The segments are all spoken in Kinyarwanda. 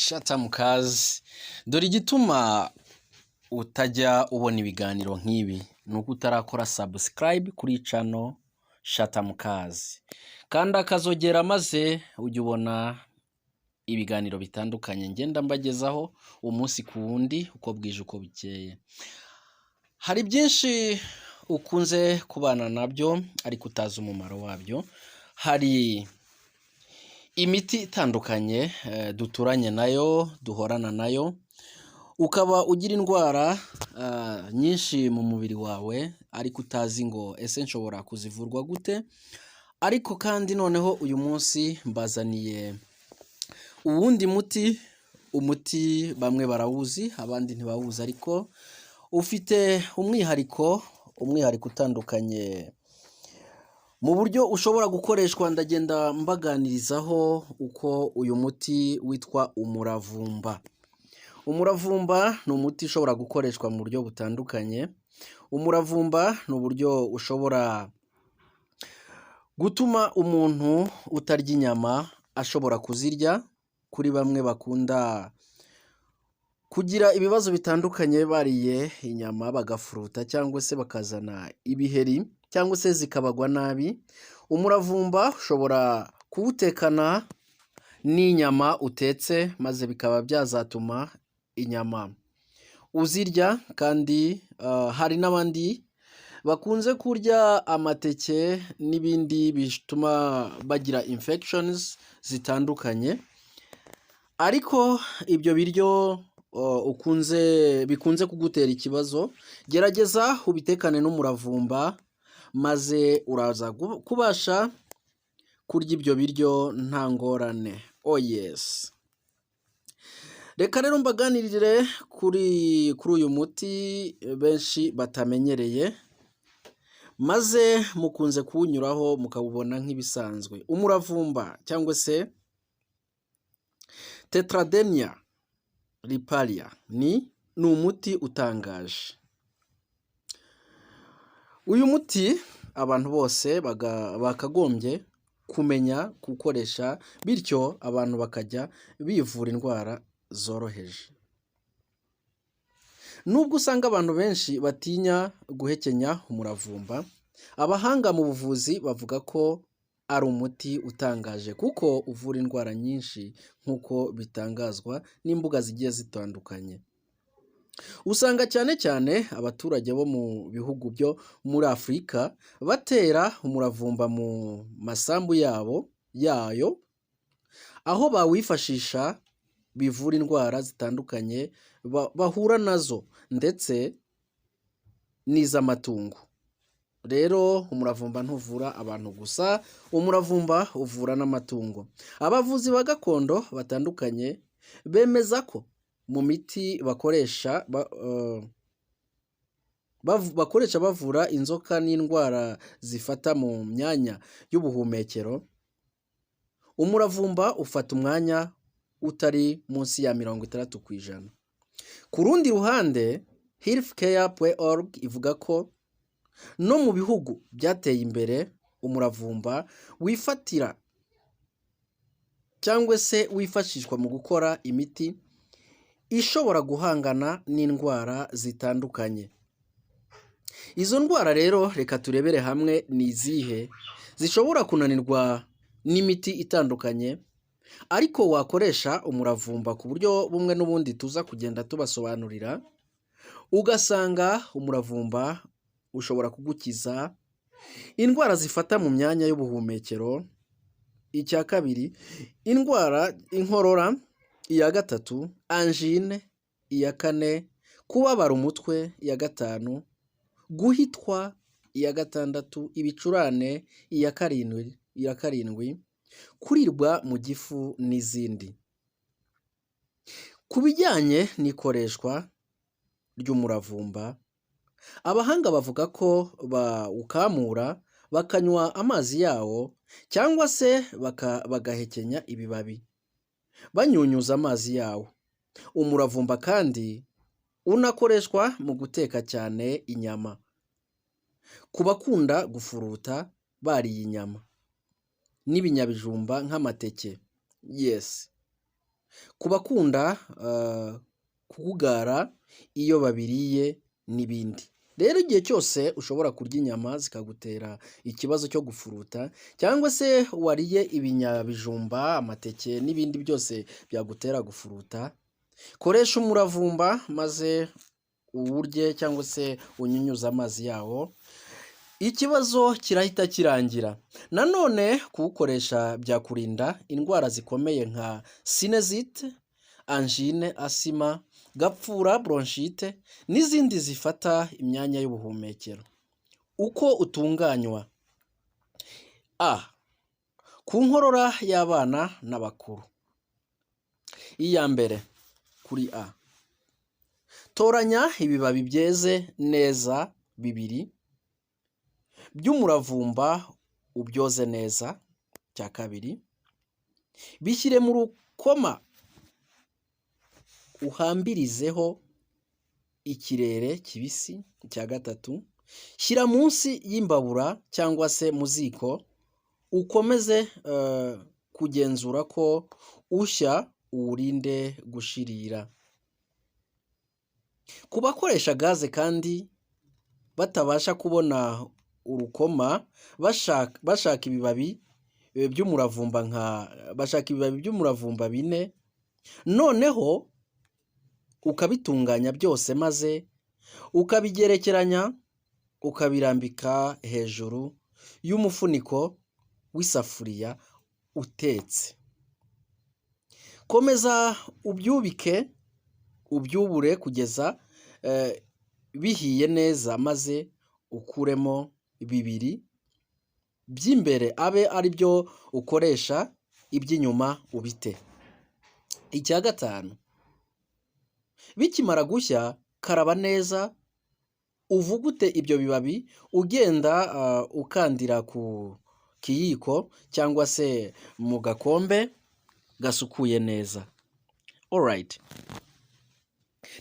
Shata mukazi, dore igituma utajya ubona ibiganiro nk'ibi nuko utarakora subscribe kuri channel Shata mukazi, kandi akazogera maze ujye ubona ibiganiro bitandukanye ngenda mbagezaho umunsi ku wundi uko bwije uko bukeye. Hari byinshi ukunze kubana nabyo ariko utazi umumaro wabyo. Hari imiti itandukanye duturanye nayo, duhorana nayo, ukaba ugira indwara nyinshi mu mubiri wawe ariko utazi ngo ese nshobora kuzivurwa gute. Ariko kandi noneho uyu munsi mbazaniye uwundi umuti bamwe barawuzi abandi ntibawuzi, ariko ufite umwihariko utandukanye mu buryo ushobora gukoreshwa. Ndagenda mbaganirizaho uko uyu muti witwa umuravumba. Umuravumba ni umuti ushobora gukoreshwa mu buryo butandukanye. Umuravumba ni uburyo ushobora gutuma umuntu utarya inyama ashobora kuzirya. Kuri bamwe bakunda kugira ibibazo bitandukanye bariye inyama bagafuruta cyangwa se bakazana ibiheri cyangwa se zikabagwa nabi, umuravumba ushobora kuwutekana n'inyama utetse maze bikaba byazatuma inyama uzirya. Kandi hari n'abandi bakunze kurya amateke n'ibindi bituma bagira infections zitandukanye, ariko ibyo biryo bikunze kugutera ikibazo, gerageza ubitekane n'umuravumba maze uraza kubasha kurya ibyo biryo nta ngorane. Oh yes. Reka rero mbaganirire kuri uyu muti benshi batamenyereye, maze mukunze kuwunyuraho mukawubona nk'ibisanzwe. Umuravumba cyangwa se Tetradenia riparia ni umuti utangaje. Uyu muti abantu bose bakagombye kumenya gukoresha, bityo abantu bakajya bivura indwara zoroheje. Nubwo usanga abantu benshi batinya guhekenya umuravumba, abahanga mu buvuzi bavuga ko ari umuti utangaje kuko uvura indwara nyinshi nk'uko bitangazwa n'imbuga zigiye zitandukanye. Usanga cyane cyane abaturage bo mu bihugu byo muri Afurika batera umuravumba mu masambu yayo, aho bawifashisha bivura indwara zitandukanye bahura nazo ndetse n'iz'amatungo. Rero umuravumba ntuvura abantu gusa, umuravumba uvura n'amatungo. Abavuzi ba gakondo batandukanye bemeza ko mu miti bakoresha bavura inzoka n'indwara zifata mu myanya y'ubuhumekero, umuravumba ufata umwanya utari munsi ya 60%. Ku rundi ruhande healthcare.org ivuga ko no mu bihugu byateye imbere umuravumba wifatira cyangwa se wifashishwa mu gukora imiti ishobora guhangana n'indwara zitandukanye. Izo ndwara rero reka turebere hamwe ni izihe zishobora kunanirwa n'imiti itandukanye, ariko wakoresha umuravumba ku buryo bumwe n'ubundi tuza kugenda tubasobanurira, ugasanga umuravumba ushobora kugukiza indwara zifata mu myanya y'ubuhumekero. Icya kabiri, inkorora. Iya gatatu, angine. Iya kane, kubabara umutwe. Iya gatanu, guhitwa. Iya gatandatu, ibicurane. Iya karindwi, kurirwa mu gifu n'izindi. Ku bijyanye n'ikoreshwa ry'umuravumba, abahanga bavuga ko bawukamura bakanywa amazi yawo cyangwa se bagahekenya ibibabi banyunyuza amazi yawo. Umuravumba kandi unakoreshwa mu guteka cyane inyama, ku bakunda gufuruta bariye inyama n'ibinyabijumba nk'amateke. Yes. ku bakunda kugugara iyo babiriye n'ibindi. Rero igihe cyose ushobora kurya inyama zikagutera ikibazo cyo gufuruta cyangwa se wariye ibinyabijumba, amateke n'ibindi byose byagutera gufuruta, koresha umuravumba maze uwurye cyangwa se unyunyuze amazi yawo, ikibazo kirahita kirangira. Nanone kuwukoresha byakurinda indwara zikomeye nka sinezite, angine, asima, gapfura, bronchite n'izindi zifata imyanya y'ubuhumekero. Uko utunganywa: ku nkorora y'abana n'abakuru. Iya mbere kuri toranya ibibabi byeze neza bibiri by'umuravumba ubyoze neza. Cya kabiri, bishyire mu rukoma uhambirizeho ikirere kibisi. Cya gatatu, shyira munsi y'imbabura cyangwa se mu ziko, ukomeze kugenzura ko ushya, uwurinde gushirira. Ku bakoresha gaze kandi batabasha kubona urukoma, bashaka ibibabi by'umuravumba bine, noneho ukabitunganya byose maze ukabigerekeranya, ukabirambika hejuru y'umufuniko w'isafuriya utetse. Komeza ubyubure kugeza bihiye neza, maze ukuremo bibiri by'imbere abe ari byo ukoresha, iby'inyuma ubite. Icya gatanu, bikimara gushya karaba neza, uvugute ibyo bibabi ugenda ukandira ku kiyiko cyangwa se mu gakombe gasukuye neza. Alright.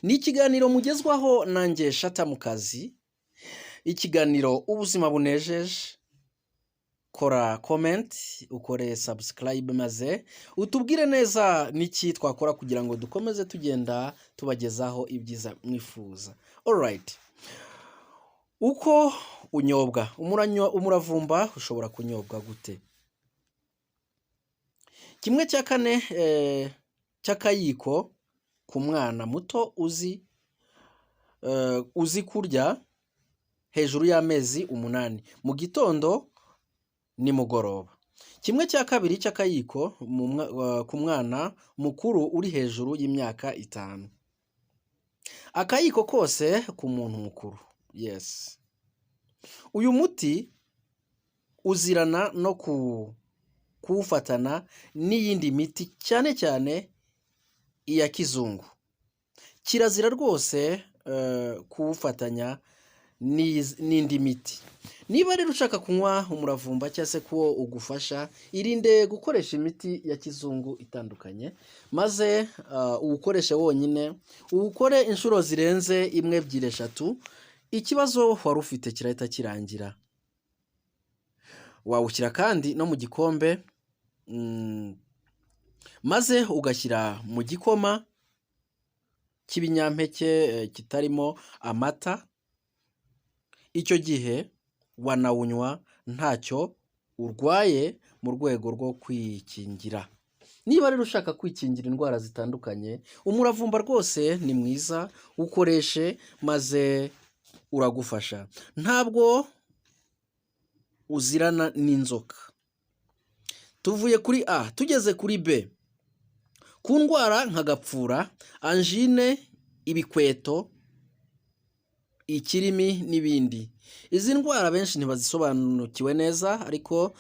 Ni ikiganiro mugezwaho nanjye Shata Mukazi. Ikiganiro ubuzima bunejeje. Kora comment, ukore subscribe maze utubwire neza niki twakora kugira ngo dukomeze tugenda tubagezaho ibyiza mwifuza. Alright. Uko unyobwa umuravumba ushobora kunyobwa gute? 1/4 cy'akayiko ku mwana muto uzi kurya hejuru y'amezi 8 mu gitondo nimugoroba. 1/2 cy'akayiko ku mwana mukuru uri hejuru y'imyaka 5. Akayiko kose ku muntu mukuru. Yes. Uyu muti uzirana no kuwufatana n'iyindi miti cyane cyane iya kizungu. Kirazira rwose kuwufatanya n'indi miti. Niba rero ushaka kunywa umuravumba cyangwa se ko ugufasha, irinde gukoresha imiti ya kizungu itandukanye, maze uwukoreshe wonyine, uwukore inshuro zirenze 1, 2, 3, ikibazo wari ufite kirahita kirangira. Wawushyira kandi no mu gikombe, maze ugashyira mu gikoma cy'ibinyampeke kitarimo amata. Icyo gihe wanawunywa ntacyo urwaye mu rwego rwo kwikingira. Niba rero ushaka kwikingira indwara zitandukanye, umuravumba rwose ni mwiza, ukoreshe maze uragufasha. Ntabwo uzirana n'inzoka. Tuvuye kuri A tugeze kuri B. Ku ndwara nka gapfura, angine, ibikweto, ikirimi n'ibindi. Izi ndwara benshi ntibazisobanukiwe neza, ariko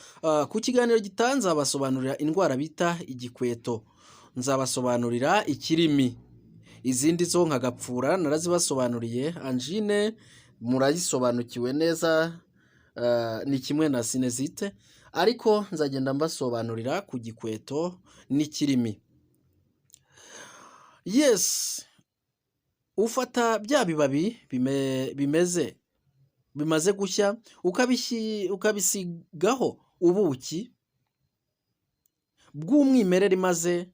ku kiganiro gitanze nzabasobanurira indwara bita igikweto, nzabasobanurira ikirimi. Izindi zo nka gapfura narazibasobanuriye, angine murayisobanukiwe neza, ni kimwe na sinezite, ariko nzagenda mbasobanurira ku gikweto n'ikirimi. Yes. Ufata bya bibabi bimaze gushya, ukabisigaho ubuki bw'umwimerere, maze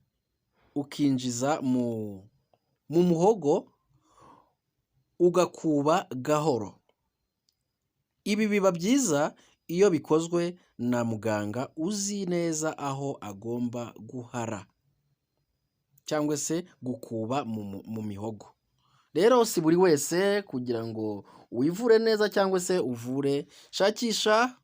ukinjiza mu muhogo ugakuba gahoro. Ibi biba byiza iyo bikozwe na muganga uzi neza aho agomba guhara cyangwa se gukuba mu mihogo. Rero si buri wese kugira ngo wivure neza cyangwa se uvure, shakisha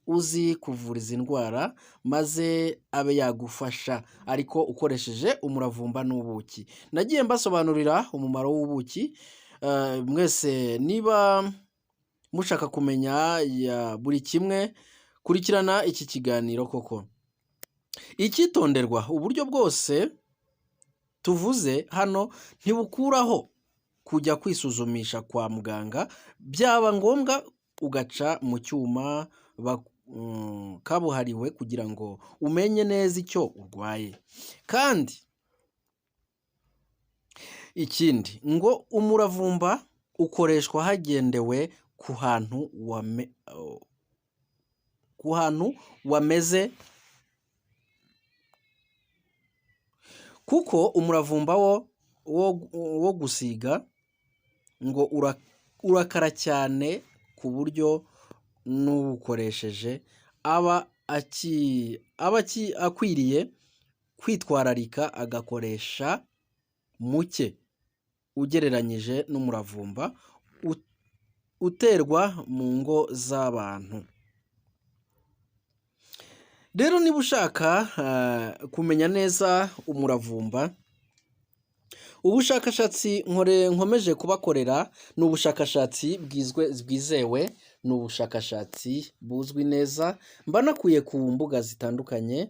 uzi kuvura izi ndwara maze abe yagufasha ariko ukoresheje umuravumba n'ubuki. Nagiye mbasobanurira umumaro w'ubuki, mwese niba mushaka kumenya buri kimwe, kurikirana iki kiganiro koko. Icyitonderwa, uburyo bwose tuvuze hano ntibukuraho kujya kwisuzumisha kwa muganga, byaba ngombwa ugaca mu cyuma kabuhariwe kugira ngo umenye neza icyo urwaye. Kandi ikindi ngo umuravumba ukoreshwa hagendewe ku hantu wameze, kuko umuravumba wo gusiga ngo urakara cyane ku buryo n'uwukoresheje aba akwiriye kwitwararika agakoresha muke ugereranyije n'umuravumba uterwa mu ngo z'abantu. Rero niba ushaka kumenya neza umuravumba, ubushakashatsi nkomeje kubakorera ni ubushakashatsi bwizewe, ni ubushakashatsi buzwi neza, mba nakuye ku mbuga zitandukanye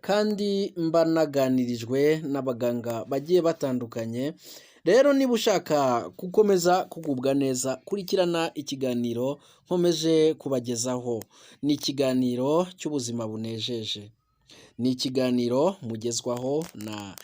kandi mba naganirijwe n'abaganga bagiye batandukanye. Rero niba ushaka gukomeza kugubwa neza, kurikirana ikiganiro nkomeje kubagezaho. Ni ikiganiro cy'ubuzima bunejeje, ni ikiganiro mugezwaho na